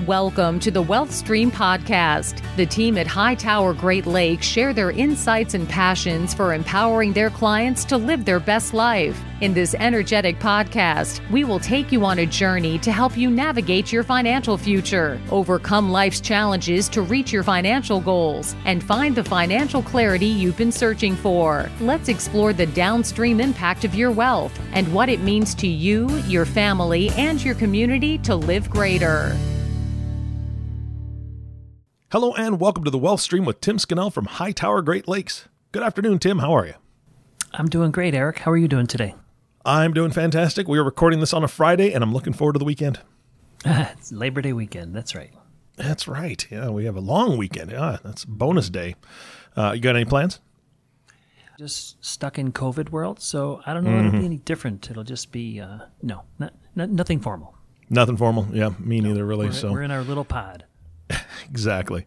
Welcome to the Wealth Stream Podcast. The team at Hightower Great Lakes share their insights and passions for empowering their clients to live their best life. In this energetic podcast, we will take you on a journey to help you navigate your financial future, overcome life's challenges to reach your financial goals, and find the financial clarity you've been searching for. Let's explore the downstream impact of your wealth and what it means to you, your family, and your community to live greater. Hello and welcome to the Wealth Stream with Tim Scannell from Hightower Great Lakes. Good afternoon, Tim. How are you? I'm doing great, Eric. How are you doing today? I'm doing fantastic. We are recording this on a Friday, and I'm looking forward to the weekend. It's Labor Day weekend. That's right. That's right. Yeah, we have a long weekend. Yeah, that's bonus day. You got any plans? Just stuck in COVID world, so I don't know if it'll be any different. It'll just be, nothing formal. Nothing formal. Yeah, me neither, really. We're in our little pod. Exactly.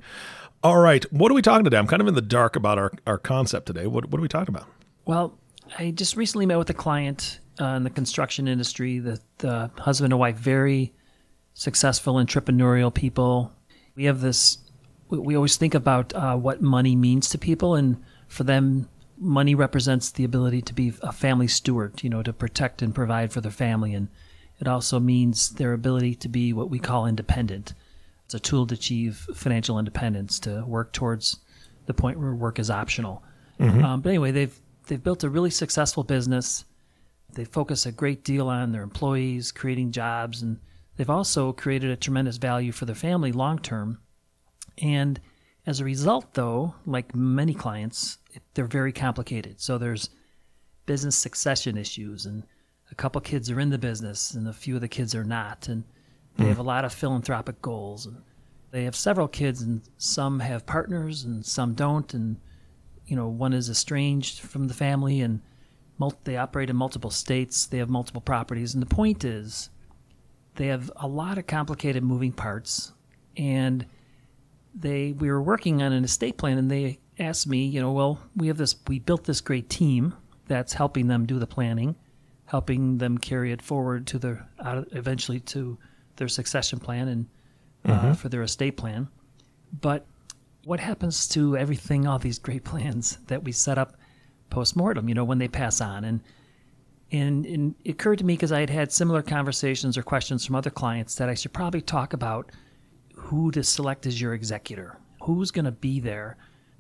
All right. What are we talking today? I'm kind of in the dark about our concept today. What are we talking about? Well, I just recently met with a client in the construction industry, the husband and wife, very successful entrepreneurial people. We have this, we always think about what money means to people, and for them, money represents the ability to be a family steward, to protect and provide for their family. And it also means their ability to be what we call independent. It's a tool to achieve financial independence, to work towards the point where work is optional. But anyway, they've built a really successful business. They focus a great deal on their employees, creating jobs, and they've also created a tremendous value for their family long term. And as a result, though, like many clients, they're very complicated. So there's business succession issues, and a couple kids are in the business, and a few of the kids are not. And they have a lot of philanthropic goals. And they have several kids, and some have partners and some don't. And, one is estranged from the family, and they operate in multiple states. They have multiple properties. And the point is, they have a lot of complicated moving parts. And we were working on an estate plan, and they asked me, we built this great team that's helping them do the planning, helping them carry it forward to eventually to their succession plan and for their estate plan. But what happens to everything, all these great plans that we set up post-mortem, when they pass on? And it occurred to me, because I had similar conversations or questions from other clients, that I should probably talk about who to select as your executor. Who's going to be there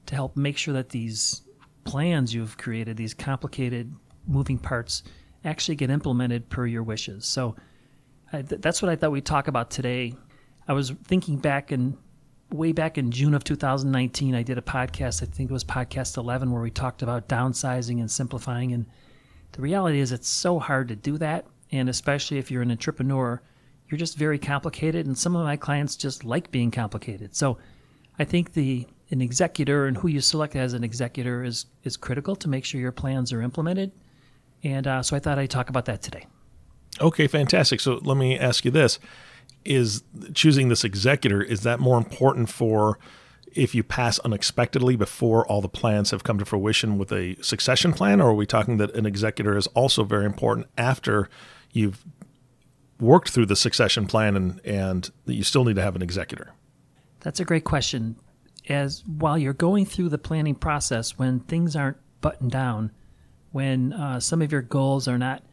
to help make sure that these plans you've created, these complicated moving parts, actually get implemented per your wishes. So that's what I thought we'd talk about today. I was thinking way back in June of 2019, I did a podcast, I think it was podcast 11, where we talked about downsizing and simplifying. And the reality is, it's so hard to do that. And especially if you're an entrepreneur, you're just very complicated. And some of my clients just like being complicated. So I think an executor and who you select as an executor is critical to make sure your plans are implemented. And so I thought I'd talk about that today. Okay, fantastic. So let me ask you this. Is choosing this executor, is that more important for if you pass unexpectedly before all the plans have come to fruition with a succession plan? Or are we talking that an executor is also very important after you've worked through the succession plan and that you still need to have an executor? That's a great question. While you're going through the planning process, when things aren't buttoned down, when some of your goals are not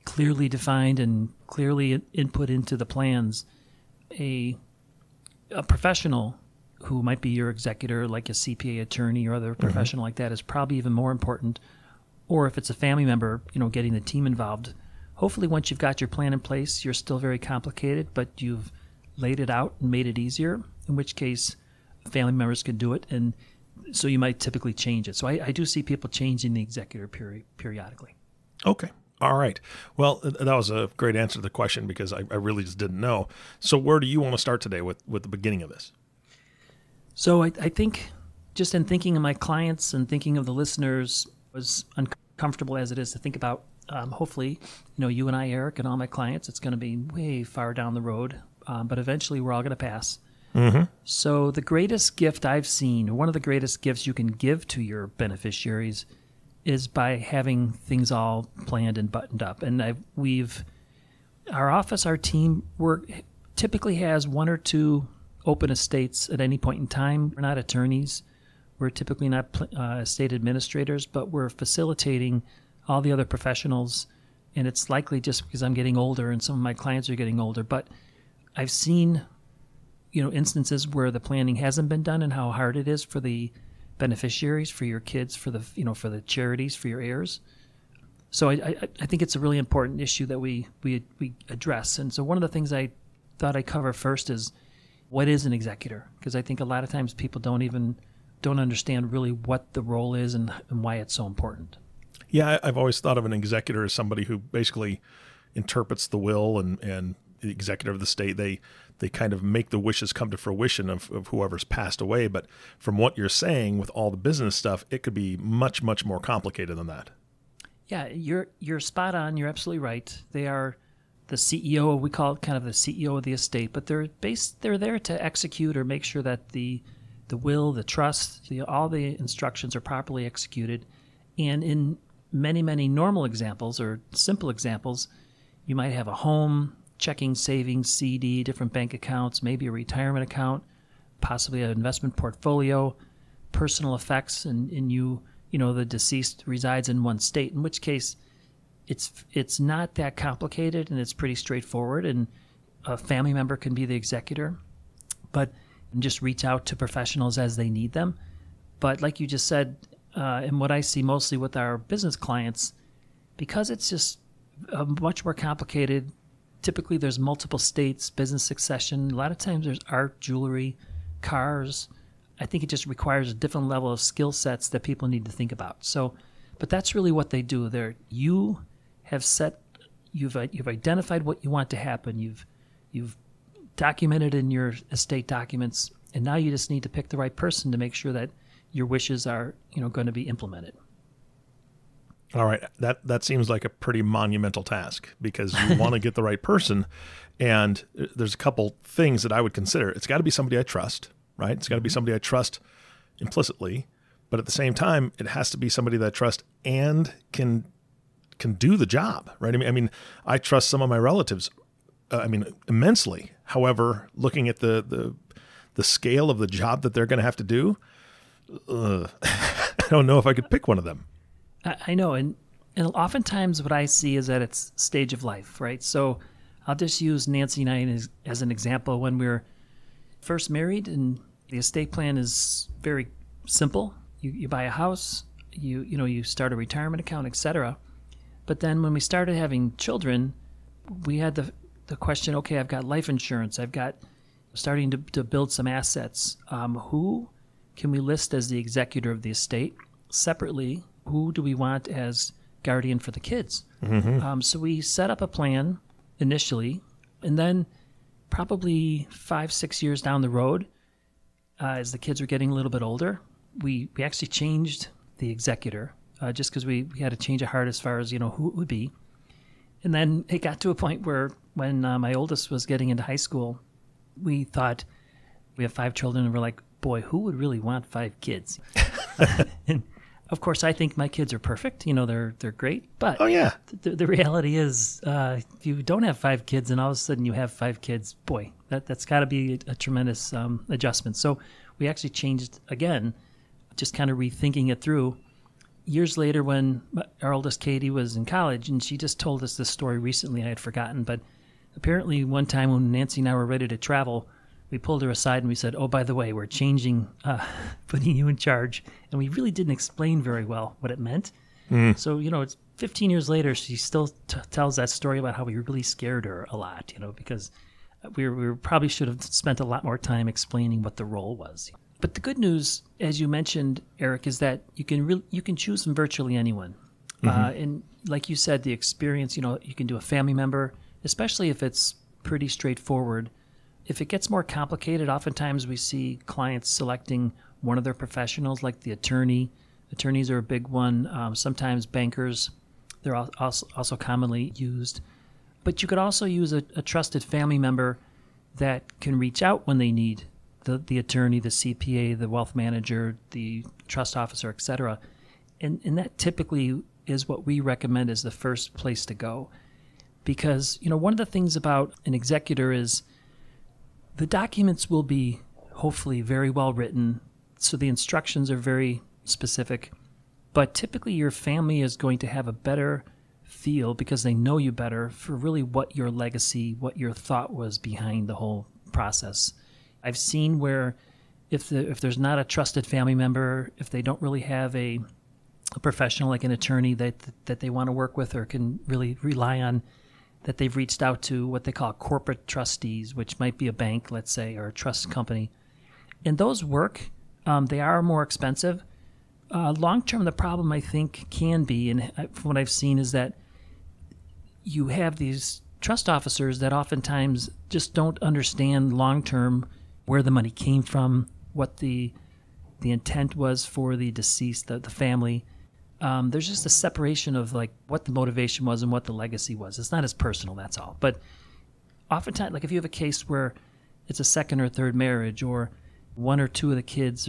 clearly defined and clearly input into the plans, a professional who might be your executor, like a CPA attorney or other professional like that, is probably even more important. Or if it's a family member, getting the team involved. Hopefully once you've got your plan in place, you're still very complicated, but you've laid it out and made it easier, in which case family members can do it. And so you might typically change it. So I do see people changing the executor periodically. Okay. All right. Well, that was a great answer to the question, because I really just didn't know. So where do you want to start today with the beginning of this? So I think, just in thinking of my clients and thinking of the listeners, as uncomfortable as it is to think about, hopefully, you and I, Eric, and all my clients, it's going to be way far down the road, but eventually we're all going to pass. So the greatest gift I've seen, or one of the greatest gifts you can give to your beneficiaries, is by having things all planned and buttoned up. And our office, our team, typically has one or two open estates at any point in time. We're not attorneys. We're typically not estate administrators, but we're facilitating all the other professionals. And it's likely just because I'm getting older and some of my clients are getting older. But I've seen, instances where the planning hasn't been done and how hard it is for the beneficiaries, for your kids, for the charities, for your heirs. So I think it's a really important issue that we address. And so one of the things I thought I'd cover first is, what is an executor? Because I think a lot of times people don't understand really what the role is and why it's so important. Yeah, I've always thought of an executor as somebody who basically interprets the will and the executor of the estate. They kind of make the wishes come to fruition of whoever's passed away. But from what you're saying with all the business stuff, it could be much, much more complicated than that. Yeah, you're spot on. You're absolutely right. They are the CEO. We call it kind of the CEO of the estate, but they're there to execute or make sure that the will, the trust, all the instructions are properly executed. And in many, many normal examples or simple examples, you might have a home, checking, savings, CD, different bank accounts, maybe a retirement account, possibly an investment portfolio, personal effects, and the deceased resides in one state, in which case it's not that complicated and it's pretty straightforward, and a family member can be the executor, but just reach out to professionals as they need them. But like you just said, and what I see mostly with our business clients, because it's just much more complicated, typically there's multiple states, business succession, a lot of times there's art, jewelry, cars. I think it just requires a different level of skill sets that people need to think about. So, but that's really what they do. You've identified what you want to happen. You've documented in your estate documents, and now you just need to pick the right person to make sure that your wishes are, going to be implemented. All right, that seems like a pretty monumental task, because you want to get the right person, and there's a couple things that I would consider. It's got to be somebody I trust. Right? It's got to be somebody I trust implicitly, but at the same time, it has to be somebody that I trust and can do the job, right? I mean, I trust some of my relatives, immensely. However, looking at the scale of the job that they're going to have to do, I don't know if I could pick one of them. I know, and oftentimes what I see is that it's stage of life, right? So I'll just use Nancy and I as an example. When we were first married, and the estate plan is very simple. You buy a house, you start a retirement account, etc. But then when we started having children, we had the question, okay, I've got life insurance, I've got starting to build some assets. Who can we list as the executor of the estate? Separately, who do we want as guardian for the kids? Mm-hmm. So we set up a plan initially, and then probably 5-6 years down the road, as the kids were getting a little bit older, we actually changed the executor, just because we had a change of heart as far as who it would be. And then it got to a point where when my oldest was getting into high school, we thought, we have 5 children, and we're like, boy, who would really want 5 kids? And of course, I think my kids are perfect. They're great. But oh yeah, the reality is, if you don't have 5 kids and all of a sudden you have 5 kids, boy, that's got to be a tremendous adjustment. So we actually changed again, just kind of rethinking it through. Years later, when our oldest Katie was in college, and she just told us this story recently, I had forgotten, but apparently one time when Nancy and I were ready to travel, we pulled her aside and we said, oh, by the way, we're changing, putting you in charge. And we really didn't explain very well what it meant. Mm. So, it's 15 years later, she still tells that story about how we really scared her a lot, because we probably should have spent a lot more time explaining what the role was. But the good news, as you mentioned, Eric, is that you can choose from virtually anyone. Mm-hmm. And like you said, the experience, you can do a family member, especially if it's pretty straightforward. If it gets more complicated, oftentimes we see clients selecting one of their professionals, like the attorney. Attorneys are a big one. Sometimes bankers, they're also commonly used. But you could also use a trusted family member that can reach out when they need the attorney, the CPA, the wealth manager, the trust officer, etc. And that typically is what we recommend as the first place to go. Because, one of the things about an executor is The documents will be hopefully very well written, so the instructions are very specific, but typically your family is going to have a better feel because they know you better for really what your legacy, what your thought was behind the whole process. I've seen where if there's not a trusted family member, if they don't really have a professional like an attorney that they want to work with or can really rely on, that they've reached out to what they call corporate trustees, which might be a bank, let's say, or a trust company. And those work. They are more expensive. Long-term, the problem, I think, can be, and from what I've seen, is that you have these trust officers that oftentimes just don't understand long-term where the money came from, what the intent was for the deceased, the family. There's just a separation of like what the motivation was and what the legacy was. It's not as personal, that's all. But oftentimes, like if you have a case where it's a second or third marriage, or one or two of the kids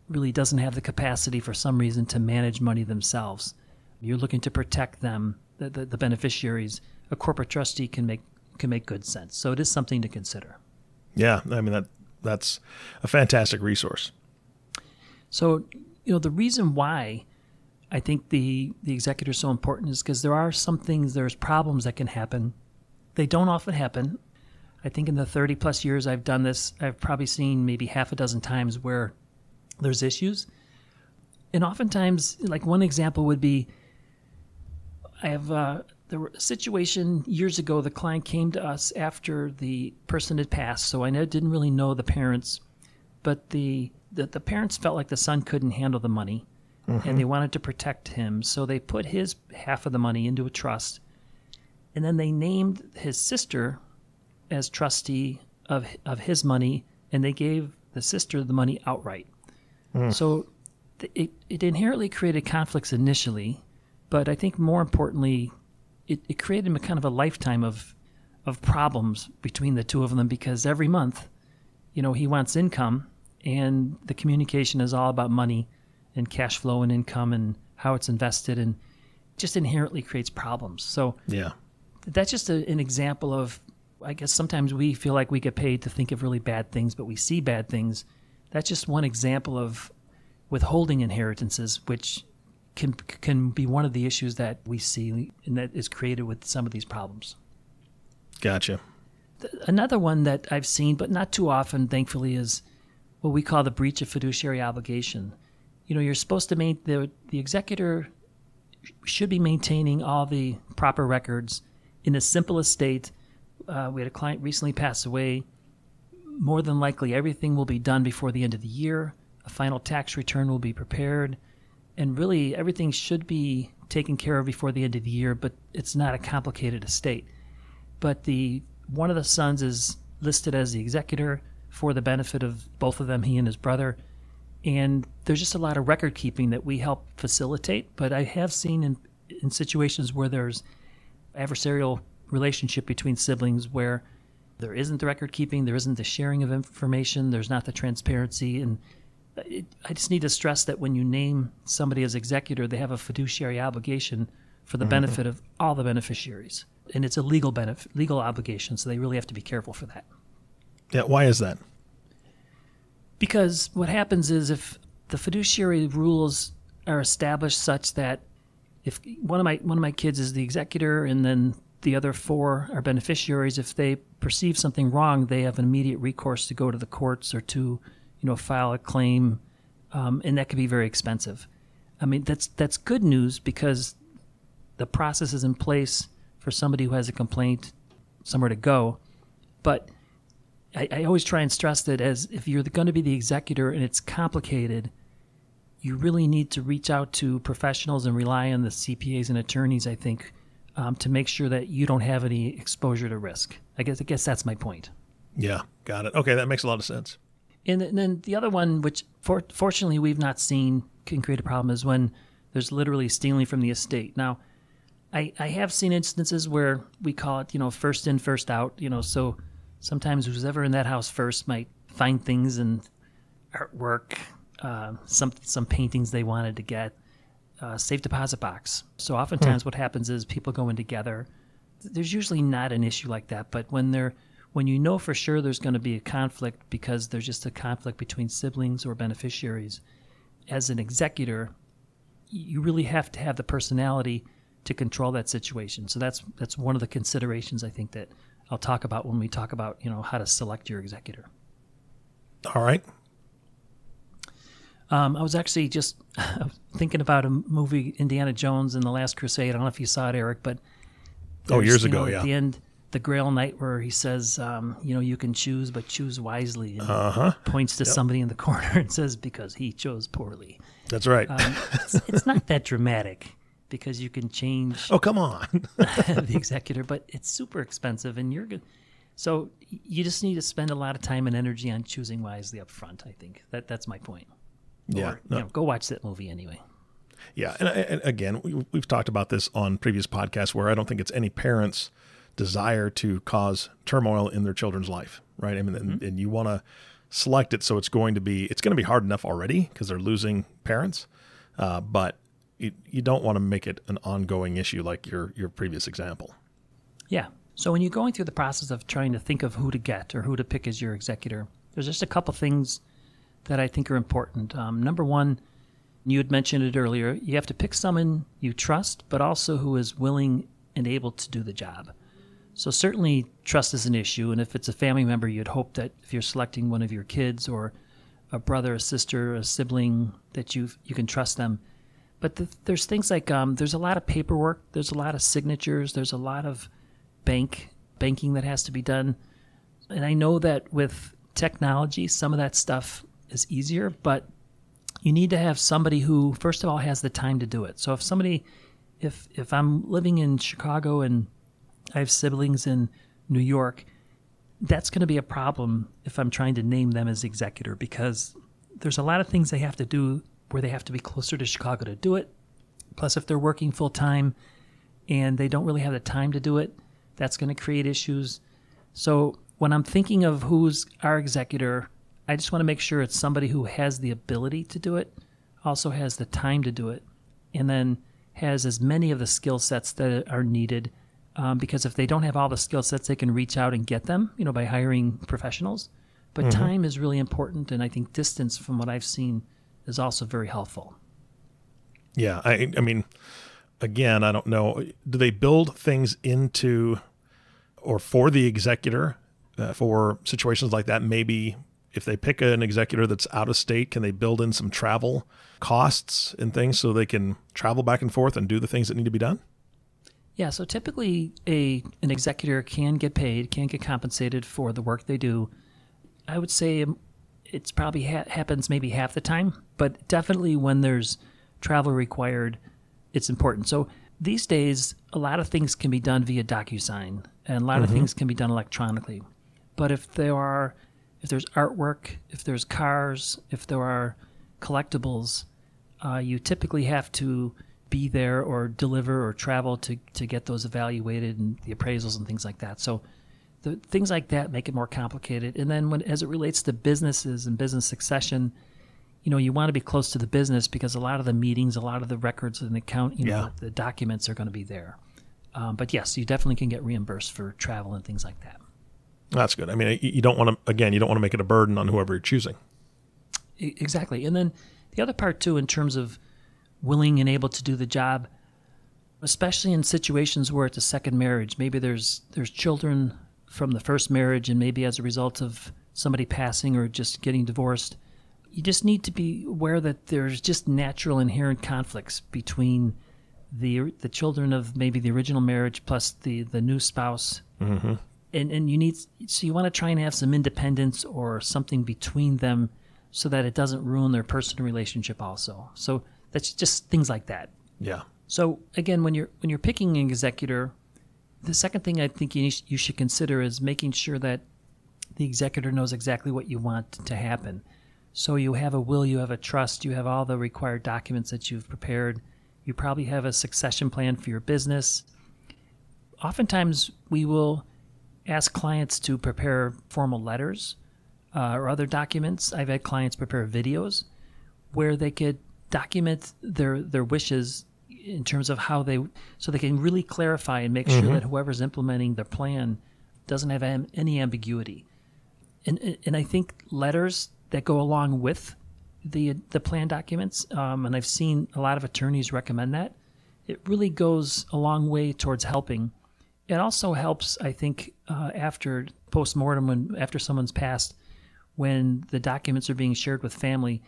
really doesn't have the capacity for some reason to manage money themselves, you're looking to protect them, the beneficiaries, a corporate trustee can make good sense. So it is something to consider. Yeah, I mean that's a fantastic resource. So, the reason why I think the executor is so important is because there are some things, there's problems that can happen. They don't often happen. I think in the 30 plus years I've done this, I've probably seen maybe half a dozen times where there's issues. And oftentimes, like one example would be, there was a situation years ago, the client came to us after the person had passed, so I didn't really know the parents, but the parents felt like the son couldn't handle the money, and they wanted to protect him, so they put his half of the money into a trust, and then they named his sister as trustee of his money, and they gave the sister the money outright. So it inherently created conflicts initially, but I think more importantly, it created a kind of a lifetime of problems between the two of them, because every month, he wants income, and the communication is all about money and cash flow and income and how it's invested, and just inherently creates problems. So yeah, that's just an example of, I guess sometimes we feel like we get paid to think of really bad things, but we see bad things. That's just one example of withholding inheritances, which can be one of the issues that we see and that is created with some of these problems. Gotcha. Another one that I've seen, but not too often, thankfully, is what we call the breach of fiduciary obligation. You're supposed to the executor should be maintaining all the proper records in the simplest state. We had a client recently pass away. More than likely, everything will be done before the end of the year. A final tax return will be prepared. And really, everything should be taken care of before the end of the year, but it's not a complicated estate. But one of the sons is listed as the executor for the benefit of both of them, he and his brother. And there's just a lot of record keeping that we help facilitate. But I have seen in situations where there's adversarial relationship between siblings where there isn't the record keeping, there isn't the sharing of information, there's not the transparency. And I just need to stress that when you name somebody as executor, they have a fiduciary obligation for the benefit of all the beneficiaries. And it's a legal obligation, so they really have to be careful for that. Yeah, why is that? Because what happens is if the fiduciary rules are established such that if one of my kids is the executor and then the other four are beneficiaries, if they perceive something wrong, they have an immediate recourse to go to the courts or to file a claim, and that can be very expensive. I mean, that's good news because the process is in place for somebody who has a complaint, somewhere to go. But I always try and stress that as if you're going to be the executor and it's complicated, you really need to reach out to professionals and rely on the CPAs and attorneys, I think, to make sure that you don't have any exposure to risk. I guess that's my point. Yeah, got it. Okay, that makes a lot of sense. And then the other one, which fortunately we've not seen can create a problem, is when there's literally stealing from the estate. Now, I have seen instances where we call it, first in, first out. So sometimes who's ever in that house first might find things in artwork, some paintings they wanted to get, safe deposit box. So oftentimes what happens is people go in together. There's usually not an issue like that, but when when you know for sure there's going to be a conflict because there's just a conflict between siblings or beneficiaries, as an executor, you really have to have the personality to control that situation. So that's one of the considerations I think that I'll talk about when we talk about, how to select your executor. All right. I was actually just thinking about a movie, Indiana Jones and the Last Crusade. I don't know if you saw it, Eric, but years ago, at the end, the Grail Knight, where he says, you can choose, but choose wisely, and points to somebody in the corner and says, because he chose poorly. That's right. It's not that dramatic, because you can change. Oh, come on. The executor, but it's super expensive, and you're good. So you just need to spend a lot of time and energy on choosing wisely up front. I think that's my point. Yeah. Or, go watch that movie anyway. Yeah. And again, we've talked about this on previous podcasts where I don't think it's any parent's desire to cause turmoil in their children's life, right? I mean, and you want to select it so it's going to be hard enough already because they're losing parents, but you don't want to make it an ongoing issue like your previous example. Yeah. So when you're going through the process of trying to think of who to get or who to pick as your executor, there's just a couple things that I think are important. Number one, you had mentioned it earlier, you have to pick someone you trust, but also who is willing and able to do the job. So certainly trust is an issue, and if it's a family member, you'd hope that if you're selecting one of your kids or a brother, a sister, a sibling, that you can trust them. But there's things like there's a lot of paperwork, there's a lot of signatures, there's a lot of banking that has to be done. And I know that with technology, some of that stuff is easier, but you need to have somebody who, first of all, has the time to do it. So if I'm living in Chicago and I have siblings in New York, that's going to be a problem if I'm trying to name them as executor, because there's a lot of things they have to do where they have to be closer to Chicago to do it. Plus, if they're working full time and they don't really have the time to do it, that's going to create issues. So when I'm thinking of who's our executor, I just want to make sure it's somebody who has the ability to do it, also has the time to do it, and then has as many of the skill sets that are needed. Because if they don't have all the skill sets, they can reach out and get them, by hiring professionals. But time is really important, and I think distance, from what I've seen, is also very helpful. Yeah, I mean, again, I don't know. Do they build things into or for the executor for situations like that? Maybe if they pick an executor that's out of state, can they build in some travel costs and things so they can travel back and forth and do the things that need to be done? Yeah, so typically an executor can get paid, can get compensated for the work they do. I would say it's probably happens maybe half the time, but definitely when there's travel required, it's important. So these days, a lot of things can be done via DocuSign, and a lot of things can be done electronically. But if there's artwork, if there's cars, if there are collectibles, you typically have to be there or deliver or travel to get those evaluated and the appraisals and things like that. So the things like that make it more complicated. And then as it relates to businesses and business succession, you want to be close to the business because a lot of the meetings, a lot of the records and the documents are going to be there. But yes, you definitely can get reimbursed for travel and things like that. That's good. I mean, you don't want to make it a burden on whoever you're choosing. Exactly. And then the other part too, in terms of willing and able to do the job, especially in situations where it's a second marriage. Maybe there's children from the first marriage, and maybe as a result of somebody passing or just getting divorced, you just need to be aware that there's just natural inherent conflicts between the children of maybe the original marriage plus the new spouse. And you want to try and have some independence or something between them so that it doesn't ruin their personal relationship also. So that's just things like that. Yeah. So again, when you're picking an executor, the second thing I think you should consider is making sure that the executor knows exactly what you want to happen. So you have a will, you have a trust, you have all the required documents that you've prepared. You probably have a succession plan for your business. Oftentimes, we will ask clients to prepare formal letters or other documents. I've had clients prepare videos where they could document their wishes in terms of so they can really clarify and make sure that whoever's implementing their plan doesn't have any ambiguity. And I think letters that go along with the plan documents, and I've seen a lot of attorneys recommend that, it really goes a long way towards helping. It also helps, I think, after postmortem, after someone's passed, when the documents are being shared with family,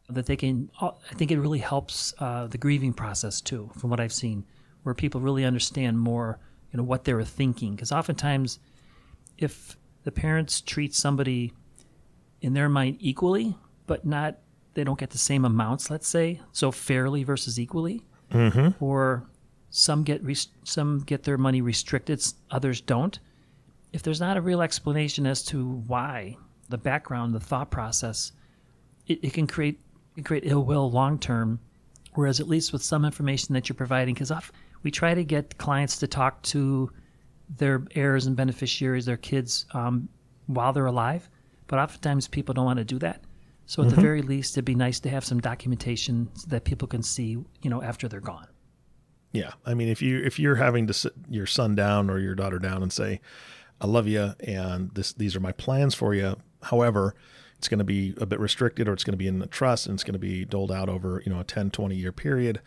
that they can, I think it really helps the grieving process too, from what I've seen, where people really understand more, what they were thinking. Because oftentimes, if the parents treat somebody in their mind equally, but they don't get the same amounts, let's say, so fairly versus equally, or some get their money restricted, others don't. If there's not a real explanation as to why, the background, the thought process, it can create ill will long term. Whereas at least with some information that you're providing, because we try to get clients to talk to their heirs and beneficiaries, their kids, while they're alive, but oftentimes people don't want to do that. So at the very least, it'd be nice to have some documentation so that people can see, after they're gone. Yeah, I mean, if you're having to sit your son down or your daughter down and say, "I love you, and these are my plans for you. However, it's going to be a bit restricted, or it's going to be in the trust, and it's going to be doled out over a 10, 20-year period,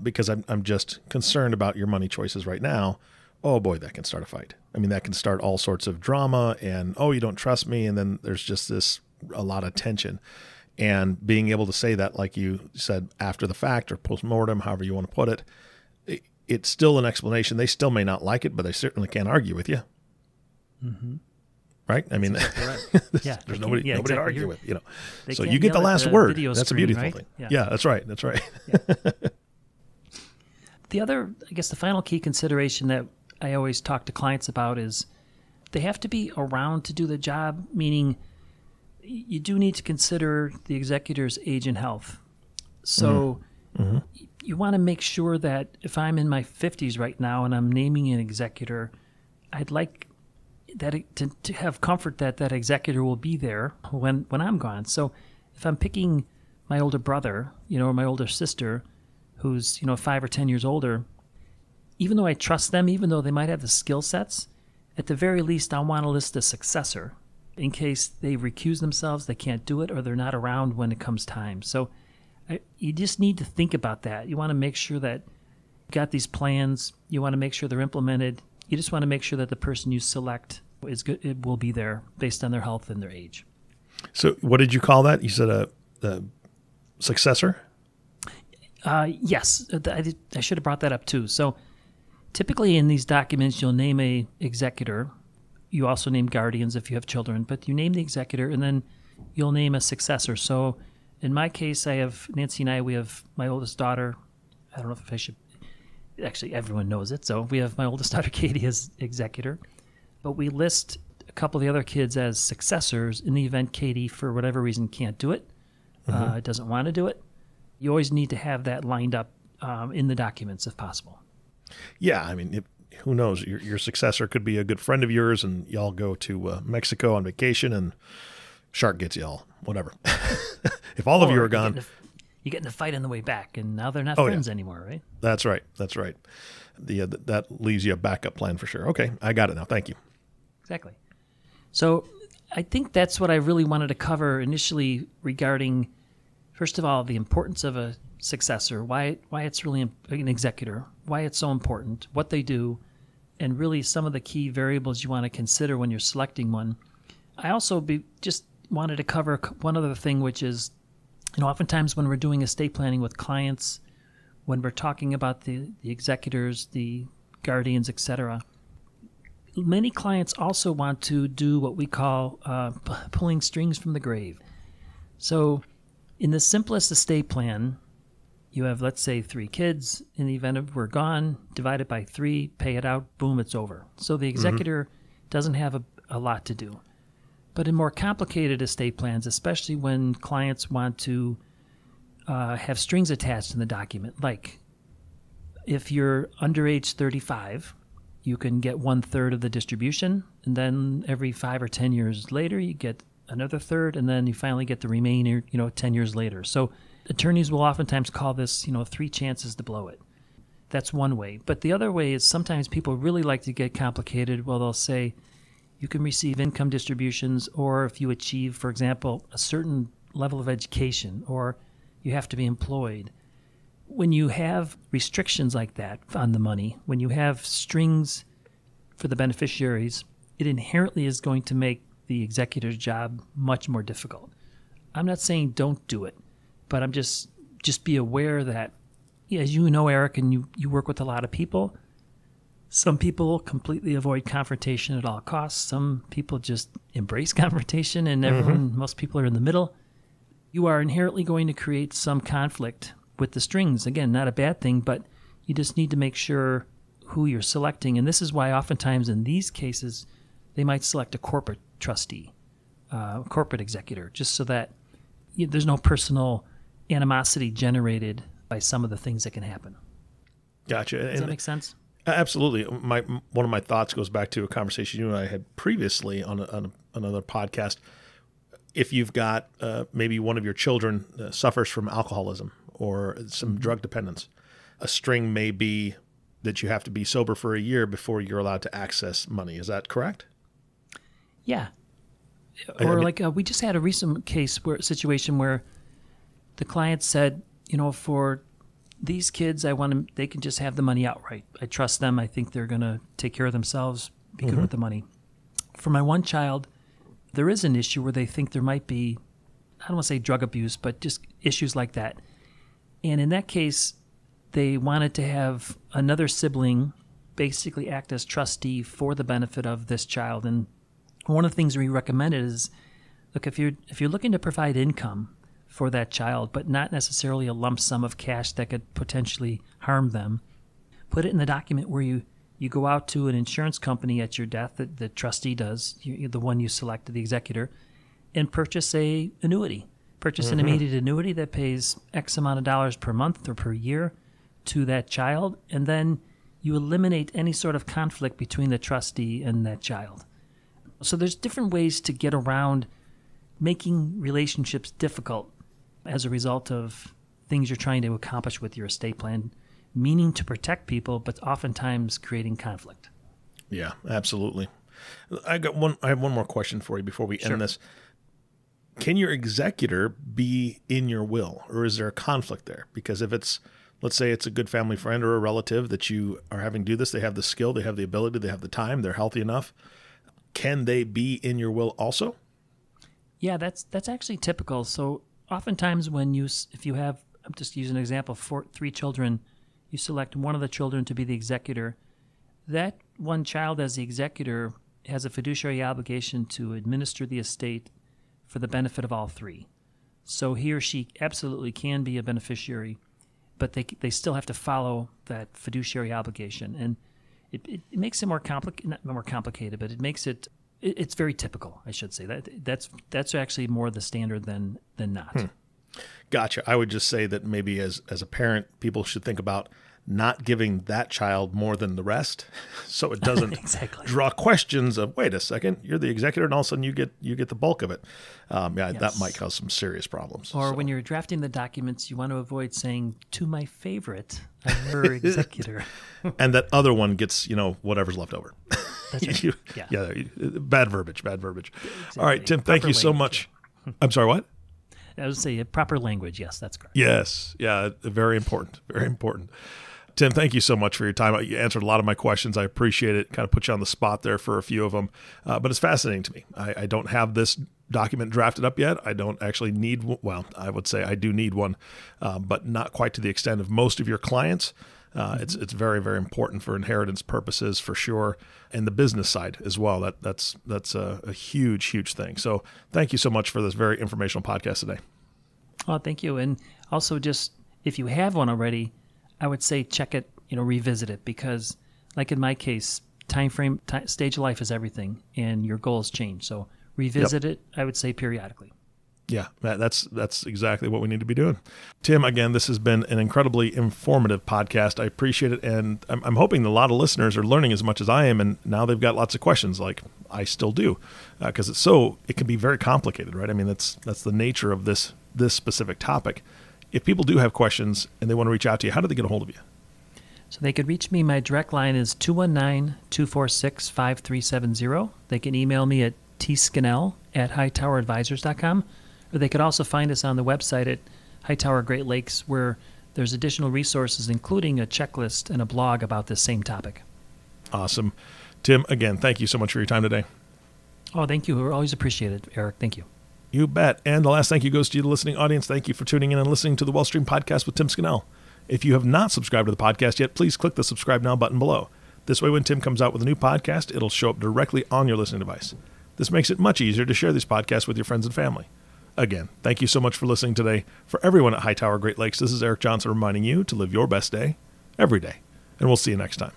because I'm just concerned about your money choices right now." Oh boy, that can start a fight. I mean, that can start all sorts of drama, and you don't trust me, and then there's just a lot of tension. And being able to say that, like you said, after the fact or postmortem, however you want to put it, it's still an explanation. They still may not like it, but they certainly can't argue with you. Right? I mean, there's nobody to argue with, So you get the last word. That's a beautiful thing. Yeah, that's right. That's right. The other, I guess the final key consideration that I always talk to clients about is they have to be around to do the job, meaning you do need to consider the executor's age and health. So you want to make sure that if I'm in my 50s right now and I'm naming an executor, I'd like that to have comfort that that executor will be there when I'm gone. So if I'm picking my older brother, or my older sister, who's 5 or 10 years older, even though I trust them, even though they might have the skill sets, at the very least I want to list a successor in case they recuse themselves, they can't do it, or they're not around when it comes time. So you just need to think about that. You want to make sure that you got these plans. You want to make sure they're implemented. You just want to make sure that the person you select is good. It will be there based on their health and their age. So what did you call that? You said a successor? Yes, I should have brought that up too. So typically in these documents, you'll name a executor. You also name guardians if you have children, but you name the executor and then you'll name a successor. So in my case, I have Nancy and we have my oldest daughter. I don't know if I should, actually everyone knows it. So we have my oldest daughter, Katie, as executor, but we list a couple of the other kids as successors in the event Katie, for whatever reason, can't do it, doesn't want to do it. You always need to have that lined up in the documents if possible. Yeah, I mean, who knows? Your successor could be a good friend of yours, and y'all go to Mexico on vacation, and shark gets y'all, whatever. If all of you are gone, you get in a fight on the way back, and now they're not friends anymore, right? That's right. That's right. That leaves you a backup plan for sure. Okay, I got it now. Thank you. Exactly. So I think that's what I really wanted to cover initially regarding, first of all, the importance of a successor, why it's really an executor, why it's so important, what they do, and really some of the key variables you want to consider when you're selecting one. I also just wanted to cover one other thing, which is, oftentimes when we're doing estate planning with clients, when we're talking about the executors, the guardians, etc., many clients also want to do what we call pulling strings from the grave. So in the simplest estate plan, you have, let's say, 3 kids. In the event of we're gone, divide it by 3, pay it out, boom, it's over. So the executor doesn't have a lot to do. But in more complicated estate plans, especially when clients want to have strings attached in the document, like if you're under age 35, you can get 1/3 of the distribution, and then every 5 or 10 years later, you get another third, and then you finally get the remainder, 10 years later. So attorneys will oftentimes call this, 3 chances to blow it. That's one way. But the other way is sometimes people really like to get complicated. Well, they'll say, you can receive income distributions, or if you achieve, for example, a certain level of education, or you have to be employed. When you have restrictions like that on the money, when you have strings for the beneficiaries, it inherently is going to make the executor's job much more difficult. I'm not saying don't do it, but I'm just be aware that, as you know, Eric, and you work with a lot of people, some people completely avoid confrontation at all costs. Some people just embrace confrontation, and most people are in the middle. You are inherently going to create some conflict with the strings. Again, not a bad thing, but you just need to make sure who you're selecting. And this is why oftentimes in these cases, they might select a corporate trustee, corporate executor, just so that there's no personal animosity generated by some of the things that can happen. Gotcha. Does that make sense? Absolutely. One of my thoughts goes back to a conversation you and I had previously on another podcast. If you've got maybe one of your children suffers from alcoholism or some drug dependence, a string may be that you have to be sober for a year before you're allowed to access money. Is that correct? Yeah. Or we just had a recent situation where the client said, for these kids, they can just have the money outright. I trust them. I think they're going to take care of themselves, be good with the money. For my one child, there is an issue where they think there might be, I don't want to say drug abuse, but just issues like that. And in that case, they wanted to have another sibling basically act as trustee for the benefit of this child. And one of the things we recommended is, look, if you're looking to provide income for that child, but not necessarily a lump sum of cash that could potentially harm them, put it in the document where you go out to an insurance company at your death, that the trustee does, the one you selected, the executor, and purchase an immediate annuity that pays X amount of dollars per month or per year to that child, and then you eliminate any sort of conflict between the trustee and that child. So there's different ways to get around making relationships difficult as a result of things you're trying to accomplish with your estate plan, meaning to protect people, but oftentimes creating conflict. Yeah, absolutely. I have one more question for you before we end this. Can your executor be in your will, or is there a conflict there? Because if it's, let's say it's a good family friend or a relative that you are having do this, they have the skill, they have the ability, they have the time, they're healthy enough. Can they be in your will also? Yeah, that's actually typical. So oftentimes if you have, I'm just using an example, 3 children, you select one of the children to be the executor. That one child as the executor has a fiduciary obligation to administer the estate for the benefit of all 3. So he or she absolutely can be a beneficiary, but they still have to follow that fiduciary obligation. And it makes it more complicated, not more complicated, but it makes it's very typical, I should say. That's actually more the standard than not. Gotcha. I would just say that maybe as a parent, people should think about not giving that child more than the rest, so it doesn't exactly draw questions of, wait a second, you're the executor, and all of a sudden you get the bulk of it. Yes. That might cause some serious problems. Or when you're drafting the documents, you want to avoid saying, "To my favorite, I'm her executor," and that other one gets whatever's left over. That's right. Bad verbiage. Exactly. All right, Tim, thank you so much. I'm sorry, what? I would say proper language. Yes, that's correct. Yes. Yeah, very important. Very important. Tim, thank you so much for your time. You answered a lot of my questions. I appreciate it. Kind of put you on the spot there for a few of them. But it's fascinating to me. I don't have this document drafted up yet. I don't actually need one. Well, I would say I do need one, but not quite to the extent of most of your clients. It's very, very important for inheritance purposes for sure, and the business side as well. That's a huge, huge thing. So thank you so much for this very informational podcast today. Oh, thank you. And also, just if you have one already, I would say check it, revisit it, because like in my case, time frame, stage of life is everything, and your goals change. So revisit it, I would say, periodically. Yeah, that's exactly what we need to be doing. Tim, again, this has been an incredibly informative podcast. I appreciate it, and I'm hoping a lot of listeners are learning as much as I am, and now they've got lots of questions, like I still do, because it can be very complicated, right? I mean, that's the nature of this specific topic. If people do have questions and they want to reach out to you, how do they get a hold of you? So they could reach me. My direct line is 219-246-5370. They can email me at tscannell@hightoweradvisors.com, or they could also find us on the website at Hightower Great Lakes, where there's additional resources, including a checklist and a blog about this same topic. Awesome. Tim, again, thank you so much for your time today. Oh, thank you. We always appreciate it, Eric. Thank you. You bet. And the last thank you goes to you, the listening audience. Thank you for tuning in and listening to the Wealth Stream Podcast with Tim Scannell. If you have not subscribed to the podcast yet, please click the subscribe now button below. This way, when Tim comes out with a new podcast, it'll show up directly on your listening device. This makes it much easier to share these podcasts with your friends and family. Again, thank you so much for listening today. For everyone at Hightower Great Lakes, this is Eric Johnson reminding you to live your best day every day. And we'll see you next time.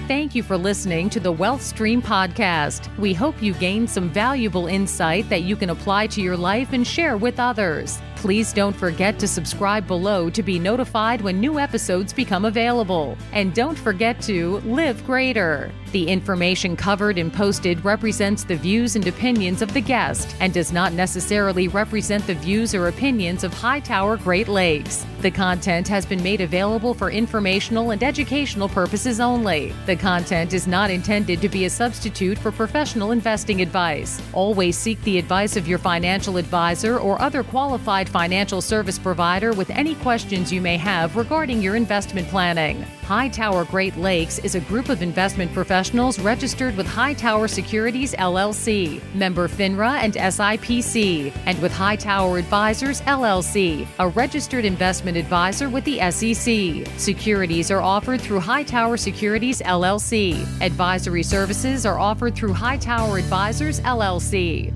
Thank you for listening to the Wealth Stream Podcast. We hope you gained some valuable insight that you can apply to your life and share with others. Please don't forget to subscribe below to be notified when new episodes become available. And don't forget to live greater. The information covered and posted represents the views and opinions of the guest and does not necessarily represent the views or opinions of Hightower Great Lakes. The content has been made available for informational and educational purposes only. The content is not intended to be a substitute for professional investing advice. Always seek the advice of your financial advisor or other qualified financial service provider with any questions you may have regarding your investment planning. Hightower Great Lakes is a group of investment professionals registered with Hightower Securities, LLC, member FINRA and SIPC, and with Hightower Advisors, LLC, a registered investment advisor with the SEC. Securities are offered through Hightower Securities, LLC. Advisory services are offered through Hightower Advisors, LLC.